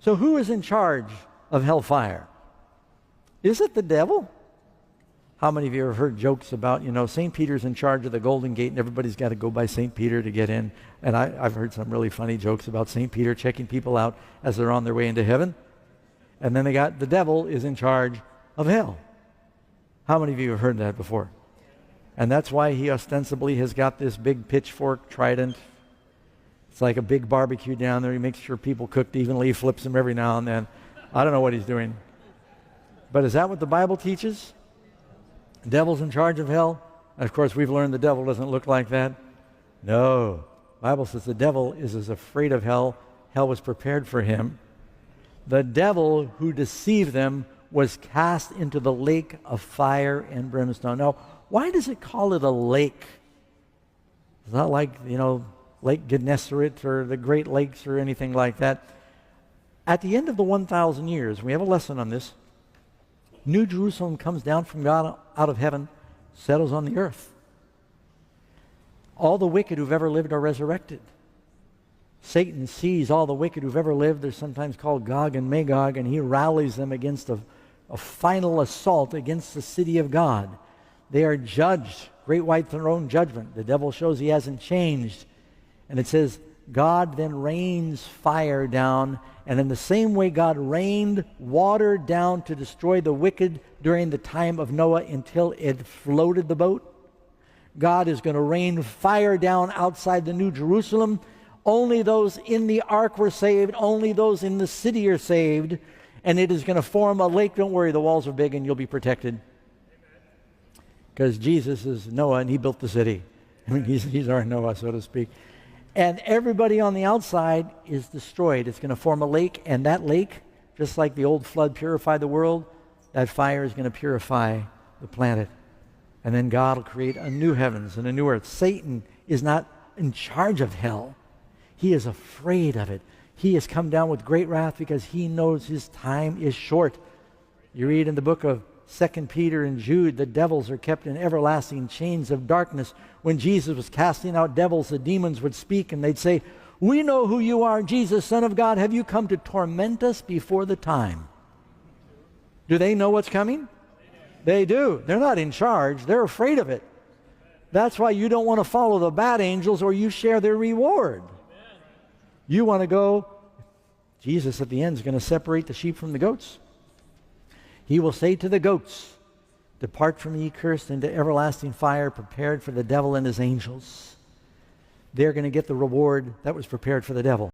So who is in charge of hellfire? Is it the devil? How many of you have heard jokes about, St. Peter's in charge of the Golden Gate and everybody's got to go by St. Peter to get in? And I've heard some really funny jokes about St. Peter checking people out as they're on their way into heaven. And then the devil is in charge of hell. How many of you have heard that before? And that's why he ostensibly has got this big pitchfork trident. It's like a big barbecue down there. He makes sure people cooked evenly, flips them every now and then. I don't know what he's doing. But is that what the Bible teaches? The devil's in charge of hell? And of course, we've learned the devil doesn't look like that. No. The Bible says the devil is as afraid of hell. Hell was prepared for him. The devil who deceived them was cast into the lake of fire and brimstone. Now, why does it call it a lake? It's not like, Lake Gennesaret or the Great Lakes or anything like that. At the end of the 1,000 years, we have a lesson on this. New Jerusalem comes down from God out of heaven, settles on the earth. All the wicked who've ever lived are resurrected. Satan sees all the wicked who've ever lived. They're sometimes called Gog and Magog, and he rallies them against a final assault against the city of God. They are judged, great white throne judgment. The devil shows he hasn't changed. And it says, God then rains fire down, and in the same way God rained water down to destroy the wicked during the time of Noah until it floated the boat, God is going to rain fire down outside the New Jerusalem. Only those in the ark were saved. Only those in the city are saved. And it is going to form a lake. Don't worry, the walls are big and you'll be protected. Because Jesus is Noah and he built the city. I mean, he's our Noah, so to speak. And everybody on the outside is destroyed. It's going to form a lake, and that lake, just like the old flood purified the world, that fire is going to purify the planet. And then God will create a new heavens and a new earth. Satan is not in charge of hell. He is afraid of it. He has come down with great wrath because he knows his time is short. You read in the book of 2 Peter and Jude, the devils are kept in everlasting chains of darkness. When Jesus was casting out devils, the demons would speak and they'd say, "We know who you are, Jesus, Son of God. Have you come to torment us before the time?" Do they know what's coming? They do. They're not in charge. They're afraid of it. That's why you don't want to follow the bad angels or you share their reward. You want to go. Jesus at the end is going to separate the sheep from the goats. He will say to the goats, "Depart from me, ye cursed, into everlasting fire prepared for the devil and his angels." They're going to get the reward that was prepared for the devil.